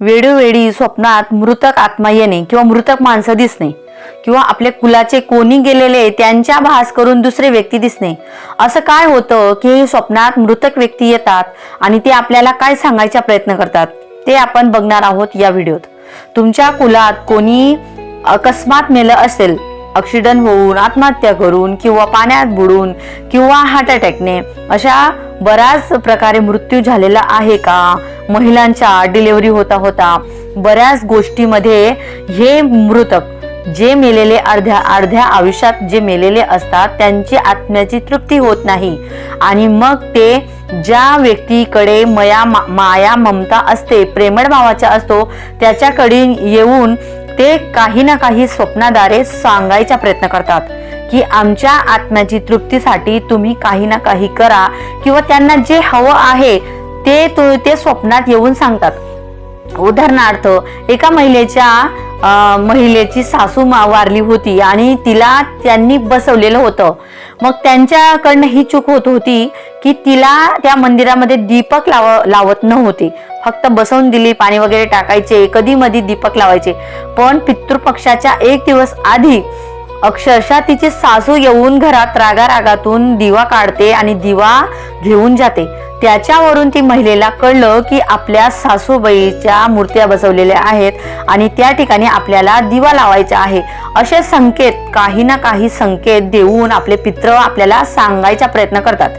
वेळोवेळी स्वप्नात मृतक आत्मा येणे किंवा मृतक माणसं दिसणे किंवा आपल्या कुलाचे कोणी गेलेले त्यांच्या भास करून दुसरे व्यक्ती दिसणे. असं काय होतं की स्वप्नात मृतक व्यक्ती येतात आणि ते आपल्याला काय सांगायचा प्रयत्न करतात ते आपण बघणार आहोत या व्हिडिओत. तुमच्या कुलात कोणी अकस्मात मेलं असेल, ॲक्सिडेंट होऊन, आत्महत्या करून किंवा पाण्यात बुडून किंवा हार्ट अटॅकने अशा बऱ्याच प्रकारे मृत्यू झालेला आहे का? महिलांच्या डिलिव्हरी होता होता बऱ्याच गोष्टीमध्ये हे मृतक जे मेलेले अर्ध्या आयुष्यात जे मेलेले असतात त्यांची आत्म्याची तृप्ती होत नाही आणि मग ते ज्या व्यक्तीकडे माया ममता असते, प्रेमळ भावाचा असतो, त्याच्याकडे येऊन ते काही ना काही स्वप्नाद्वारे सांगायचा प्रयत्न करतात की आमच्या आत्म्याची तृप्तीसाठी तुम्ही काही ना काही करा किंवा त्यांना जे हवं आहे ते स्वप्नात येऊन सांगतात. उदाहरणार्थ, एका महिलेची सासू वारली होती आणि तिला त्यांनी बसवलेलं होतं. मग त्यांच्याकडनं ही चूक होत होती की तिला त्या मंदिरामध्ये दीपक लावत नव्हते, फक्त बसवून दिली, पाणी वगैरे टाकायचे, कधी मधी दीपक लावायचे. पण पितृपक्षाच्या 1 दिवस आधी अक्षरशः तिची सासू येऊन घरात रागारागातून दिवा काढते आणि दिवा घेऊन जाते. त्याच्यावरून ती महिलेला कळलं की आपल्या सासूबाईच्या मूर्त्या बसवलेल्या आहेत आणि त्या ठिकाणी आपल्याला दिवा लावायचा आहे. असे संकेत, काही ना काही संकेत देऊन आपले पितृ आपल्याला सांगायचा प्रयत्न करतात.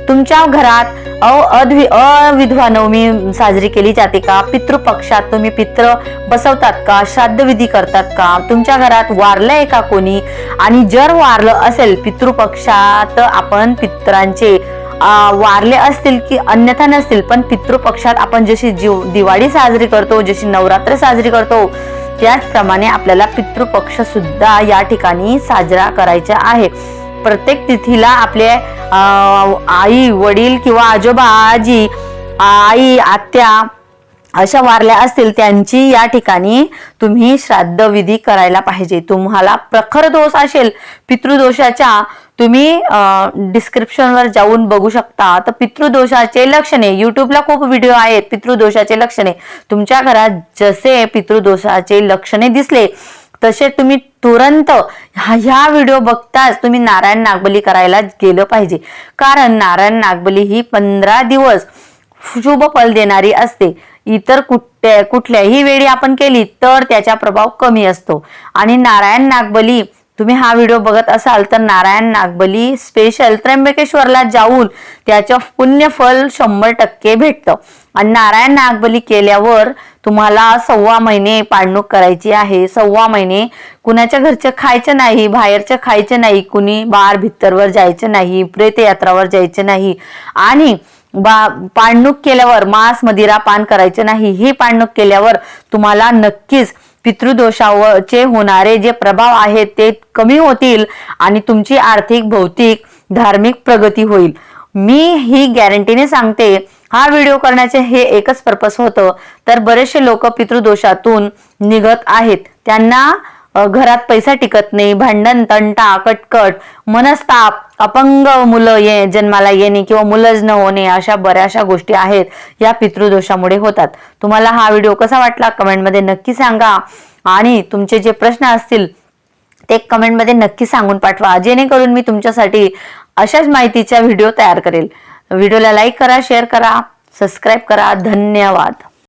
तुमच्या घरात अविधवा नवमी साजरी केली जाते का? पितृपक्षात तुम्ही पितृ बसवतात का? श्राद्ध विधी करतात का? तुमच्या घरात वारलंय का कोणी? आणि जर वारलं असेल पितृपक्षात, आपण पितरांचे वारले असतील की अन्यथा नसतील, पण पितृपक्षात आपण जशी दिवाळी साजरी करतो, जशी नवरात्र साजरी करतो, त्याचप्रमाणे आपल्याला पितृपक्ष सुद्धा या ठिकाणी साजरा करायचा आहे. प्रत्येक तिथीला आपले आई वडील किंवा आजोबा आजी, आई आत्या अशा वारल्या असतील त्यांची या ठिकाणी तुम्ही श्राद्ध विधी करायला पाहिजे. तुम्हाला प्रखर दोष असेल पितृदोषाच्या, तुम्ही डिस्क्रिप्शनवर जाऊन बघू शकता. तर पितृदोषाचे लक्षणे, युट्यूबला खूप व्हिडिओ आहेत पितृदोषाचे लक्षणे. तुमच्या घरात जसे पितृदोषाचे लक्षणे दिसले तसे तुम्ही तुरंत ह्या व्हिडिओ बघताच तुम्ही नारायण नागबली करायला गेलं पाहिजे. कारण नारायण नागबली ही 15 दिवस शुभ फल देणारी असते. इतर कुठल्याही वेळी आपण केली तर त्याचा प्रभाव कमी असतो. आणि नारायण नागबली तुम्ही हा व्हिडिओ बघत असाल तर नारायण नागबली स्पेशल त्र्यंबकेश्वरला जाऊन त्याचं पुण्यफल 100% भेटतं. आणि नारायण नागबली केल्यावर तुम्हाला 1.25 महिने पाळणूक करायची आहे. 1.25 महिने कुणाच्या घरचं खायचं नाही, बाहेरचं खायचं नाही, कुणी बार भित्तरवर जायचं नाही, प्रेतयात्रावर जायचं नाही आणि पाळणूक केल्यावर मांस मदिरा पान करायचं नाही. ही पाळणूक केल्यावर तुम्हाला नक्कीच पितृदोषावरचे होणारे जे प्रभाव आहेत ते कमी होतील आणि तुमची आर्थिक, भौतिक, धार्मिक प्रगती होईल. मी ही गॅरंटीने सांगते. हा व्हिडिओ करण्याचे हे एकच पर्पस होतं, तर बरेचसे लोक पितृदोषातून निघत आहेत. त्यांना घरात पैसा टिकत नाही, भांडण, तंटा, कटकट, मनस्ताप, अपंग मुलं जन्माला येणे किंवा मुलंच न होणे, अशा बऱ्याचशा गोष्टी आहेत या पितृदोषामुळे होतात. तुम्हाला हा व्हिडिओ कसा वाटला कमेंटमध्ये नक्की सांगा आणि तुमचे जे प्रश्न असतील ते कमेंटमध्ये नक्की सांगून पाठवा, जेणेकरून मी तुमच्यासाठी अशाच माहितीचा व्हिडिओ तयार करेल. व्हिडिओला लाईक करा, शेअर करा, सबस्क्राईब करा. धन्यवाद.